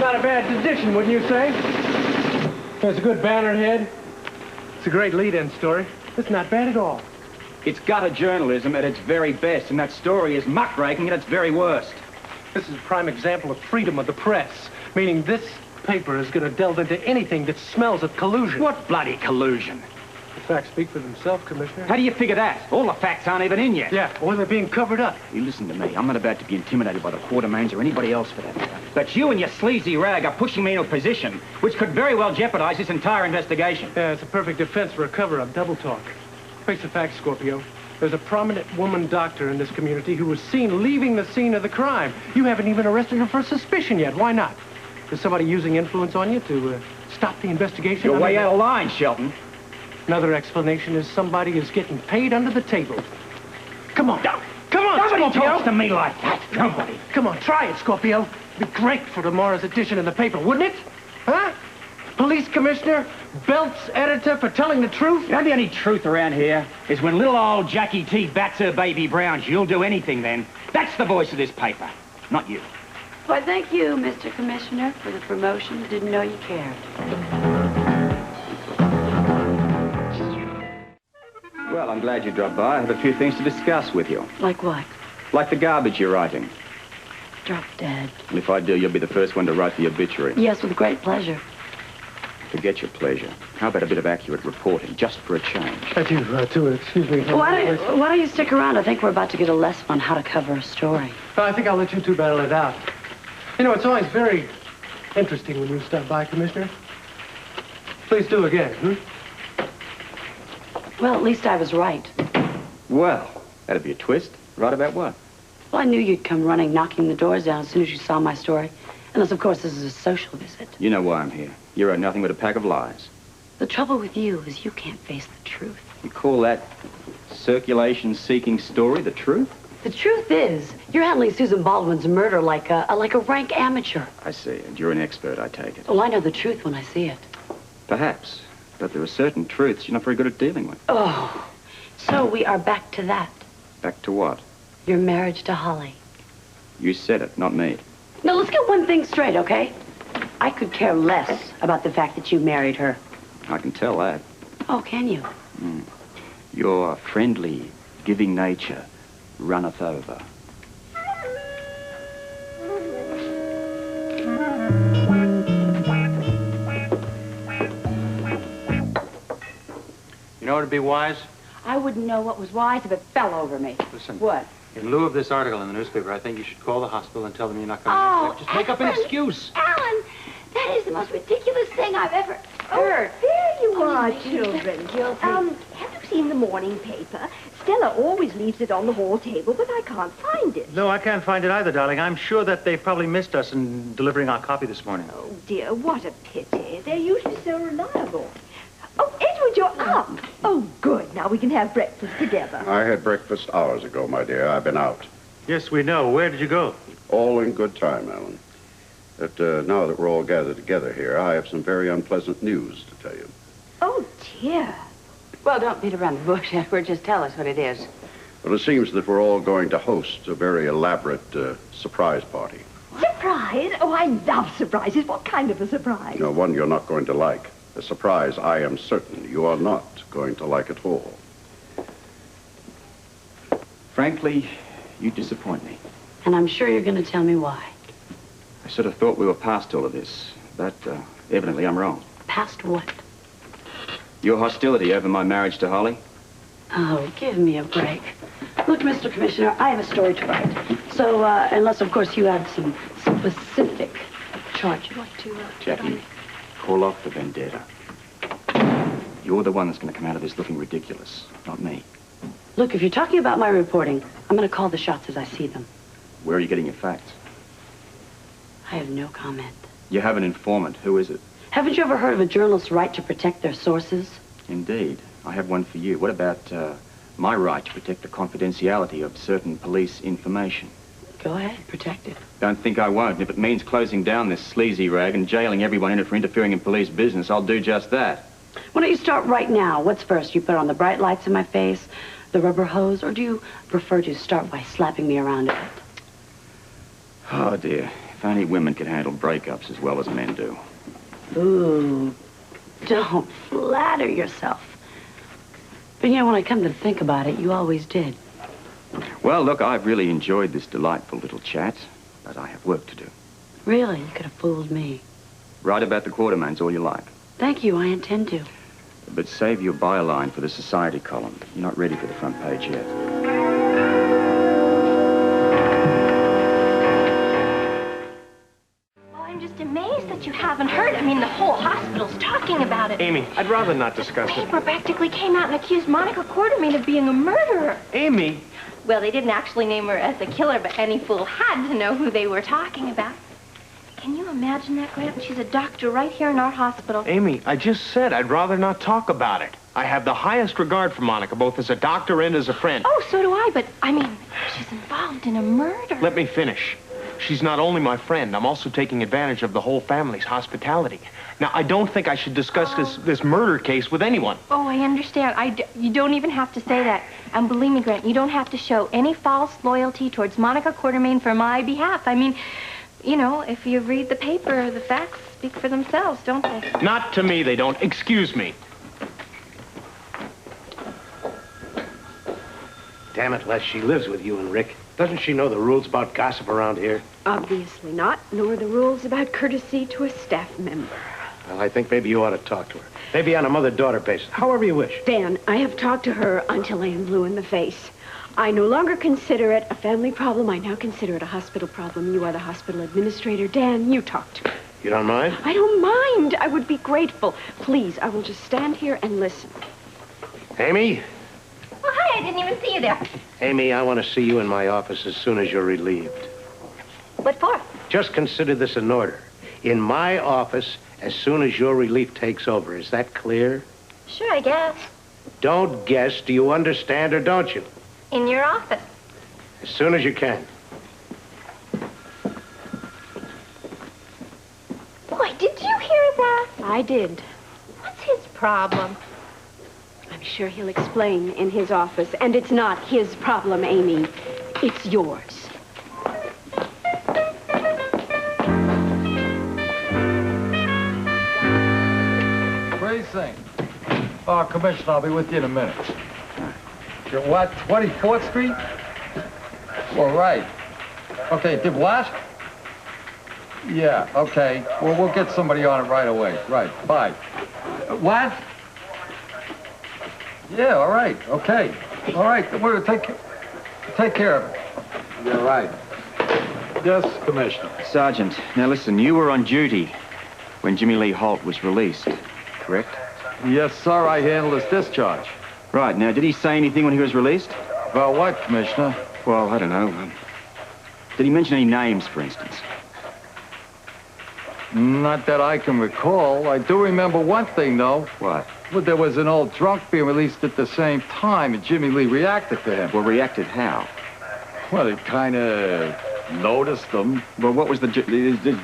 not a bad edition, wouldn't you say? There's a good banner head. It's a great lead-in story. It's not bad at all. It's gutter journalism at its very best, and that story is muckraking at its very worst. This is a prime example of freedom of the press, meaning this paper is going to delve into anything that smells of collusion. What bloody collusion? The facts speak for themselves, Commissioner. How do you figure that? All the facts aren't even in yet. Yeah, or they're being covered up. You listen to me. I'm not about to be intimidated by the Quartermains or anybody else for that matter. But you and your sleazy rag are pushing me into a position which could very well jeopardize this entire investigation. Yeah, it's a perfect defense for a cover-up, double talk. Face the facts, Scorpio. There's a prominent woman doctor in this community who was seen leaving the scene of the crime. You haven't even arrested her for suspicion yet. Why not? Is somebody using influence on you to stop the investigation? You're way out of line, Shelton. Another explanation is somebody is getting paid under the table. Come on. No. Come on, Nobody Scorpio. talks to me like that. Nobody. Come on, try it, Scorpio. It'd be great for tomorrow's edition in the paper, wouldn't it? Huh? Police commissioner, Belt's editor for telling the truth? The only any truth around here is when little old Jackie T bats her baby browns. You'll do anything then. That's the voice of this paper, not you. Why, thank you, Mr. Commissioner, for the promotion. Didn't know you cared. Well, I'm glad you dropped by. I have a few things to discuss with you. Like what? Like the garbage you're writing. Drop dead. And if I do, you'll be the first one to write the obituary. Yes, with great pleasure. Forget your pleasure. How about a bit of accurate reporting, just for a change? Thank you, too. Excuse me. Why don't you stick around? I think we're about to get a lesson on how to cover a story. I think I'll let you two battle it out. You know, it's always very interesting when you stop by, Commissioner. Please do again, Well, at least I was right. Well, that'd be a twist. Right about what? Well, I knew you'd come running, knocking the doors down as soon as you saw my story. Unless, of course, this is a social visit. You know why I'm here. You owe nothing but a pack of lies. The trouble with you is you can't face the truth. You call that circulation-seeking story the truth? The truth is, you're handling Susan Baldwin's murder like a rank amateur. I see, and you're an expert, I take it. Well, I know the truth when I see it. Perhaps, but there are certain truths you're not very good at dealing with. Oh, so we are back to that. Back to what? Your marriage to Holly. You said it, not me. Now, let's get one thing straight, okay? I could care less about the fact that you married her. I can tell that. Oh, can you? Your friendly, giving nature runneth over. You know what would be wise? I wouldn't know what was wise if it fell over me. Listen. What? In lieu of this article in the newspaper, I think you should call the hospital and tell them you're not coming. Oh, Just make up an Alan. excuse. Alan, that is the most ridiculous thing I've ever heard. There you are, you children. Guilty. Have you seen the morning paper? Stella always leaves it on the hall table, but I can't find it. No, I can't find it either, darling. I'm sure that they probably missed us in delivering our copy this morning. Oh, dear, what a pity. They're usually so reliable. Oh, Edward, you're up. Oh, good. Now we can have breakfast together. I had breakfast hours ago, my dear. I've been out. Yes, we know. Where did you go? All in good time, Alan. But now that we're all gathered together here, I have some very unpleasant news to tell you. Oh, dear. Well, don't beat around the bush, Edward. Just tell us what it is. Well, it seems that we're all going to host a very elaborate surprise party. Surprise? Oh, I love surprises. What kind of a surprise? No, one you're not going to like. A surprise I am certain you are not going to like at all. Frankly, you disappoint me. And I'm sure you're going to tell me why. I sort of thought we were past all of this, but evidently I'm wrong. Past what? Your hostility over my marriage to Holly? Oh, give me a break. Look, Mr. Commissioner, I have a story to write. So, unless, of course, you have some specific charge you'd like to Jackie, call off the vendetta. You're the one that's going to come out of this looking ridiculous, not me. Look, if you're talking about my reporting, I'm going to call the shots as I see them. Where are you getting your facts? I have no comment. You have an informant. Who is it? Haven't you ever heard of a journalist's right to protect their sources? Indeed. I have one for you. What about my right to protect the confidentiality of certain police information? Go ahead, protect it. Don't think I won't. And if it means closing down this sleazy rag and jailing everyone in it for interfering in police business, I'll do just that. Why don't you start right now? What's first? You put on the bright lights in my face, the rubber hose, or do you prefer to start by slapping me around a bit? Oh, dear. If only women could handle breakups as well as men do. Ooh, don't flatter yourself. But you know, when I come to think about it, you always did. Well, look, I've really enjoyed this delightful little chat, but I have work to do. Really, you could have fooled me. Write about the Quartermains all you like. Thank you, I intend to. But save your byline for the society column. You're not ready for the front page yet. Well, I'm just amazed that you haven't heard. I mean, the whole hospital's talking about it. Amy, I'd rather not discuss The it. paper practically came out and accused Monica Quartermain of being a murderer. Amy! Well, they didn't actually name her as the killer, but any fool had to know who they were talking about. Can you imagine that, Grant? She's a doctor right here in our hospital. Amy, I just said I'd rather not talk about it. I have the highest regard for Monica, both as a doctor and as a friend. Oh, so do I, but, I mean, she's involved in a murder. Let me finish. She's not only my friend, I'm also taking advantage of the whole family's hospitality. Now, I don't think I should discuss this murder case with anyone. Oh, I understand. You don't even have to say that. And believe me, Grant, you don't have to show any false loyalty towards Monica Quartermain for my behalf. I mean, you know, if you read the paper, the facts speak for themselves, don't they? Not to me, they don't. Excuse me. Damn it, Les, she lives with you and Rick. Doesn't she know the rules about gossip around here? Obviously not, nor the rules about courtesy to a staff member. Well, I think maybe you ought to talk to her. Maybe on a mother-daughter basis, however you wish. Dan, I have talked to her until I am blue in the face. I no longer consider it a family problem. I now consider it a hospital problem. You are the hospital administrator. Dan, you talk to her. You don't mind? I don't mind. I would be grateful. Please, I will just stand here and listen. Amy? Well, hi, I didn't even see you there. Amy, I want to see you in my office as soon as you're relieved. What for? Just consider this an order. In my office, as soon as your relief takes over. Is that clear? Sure, I guess. Don't guess. Do you understand or don't you? In your office. As soon as you can. Boy, did you hear that? I did. What's his problem? I'm sure he'll explain in his office. And it's not his problem, Amy. It's yours. Precinct. Oh, Commissioner, I'll be with you in a minute. What, 24th Street? Well, right. Okay, did what? Yeah, okay. Well, we'll get somebody on it right away. Right, bye. What? Yeah, all right, okay. All right, we'll take care of it. You're right. Yes, Commissioner. Sergeant, now listen, you were on duty when Jimmy Lee Holt was released, correct? Yes, sir, I handled his discharge. Right, now, did he say anything when he was released? About what, Commissioner? Well, I don't know. Did he mention any names, for instance? Not that I can recall. I do remember one thing, though. What? Well, there was an old drunk being released at the same time, and Jimmy Lee reacted to him. Well, reacted how? Well, he kind of noticed him. Well, what was the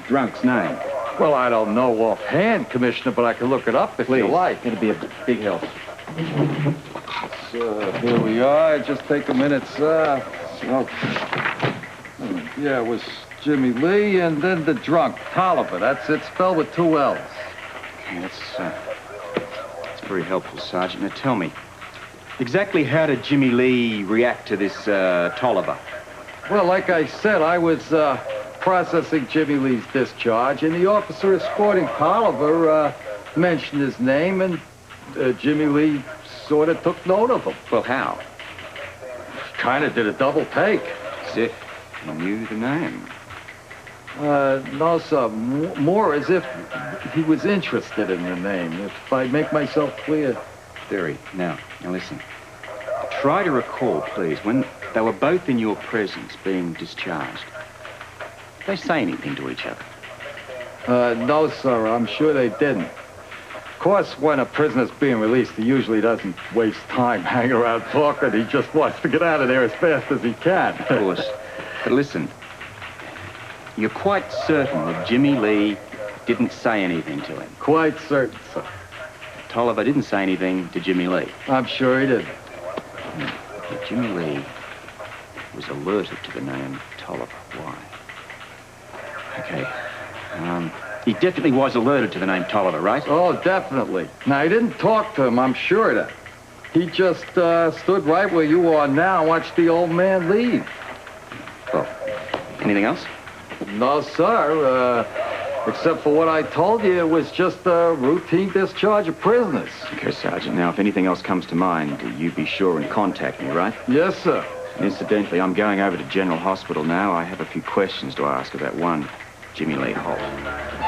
drunk's name? Well, I don't know offhand, Commissioner, but I can look it up if you like. It'd be a big help. So, here we are. Just take a minute, sir. Yeah, it was Jimmy Lee and then the drunk, Tolliver. That's it, spelled with 2 L's. Yeah, that's very helpful, Sergeant. Now, tell me, exactly how did Jimmy Lee react to this Tolliver? Well, like I said, I was processing Jimmy Lee's discharge, and the officer escorting Tolliver mentioned his name, and Jimmy Lee sort of took note of him. Well, how? Kind of did a double take. As if he knew the name. No, sir. More as if he was interested in the name, if I make myself clear. Very. Now listen. Try to recall, please, when they were both in your presence being discharged. Did they say anything to each other? No, sir. I'm sure they didn't. Of course, when a prisoner's being released, he usually doesn't waste time hanging around talking. He just wants to get out of there as fast as he can. Of course. But listen, you're quite certain that Jimmy Lee didn't say anything to him? Quite certain, sir. Tolliver didn't say anything to Jimmy Lee? I'm sure he did. But Jimmy Lee was alerted to the name Tolliver. Why? Okay. He definitely was alerted to the name Tolliver, right? Oh, definitely. Now, he didn't talk to him, I'm sure of that. He just stood right where you are now and watched the old man leave. Well, anything else? No, sir. Except for what I told you, it was just a routine discharge of prisoners. Okay, Sergeant. Now, if anything else comes to mind, you be sure and contact me, right? Yes, sir. Incidentally, I'm going over to General Hospital now. I have a few questions to ask about one Jimmy Lee Holt.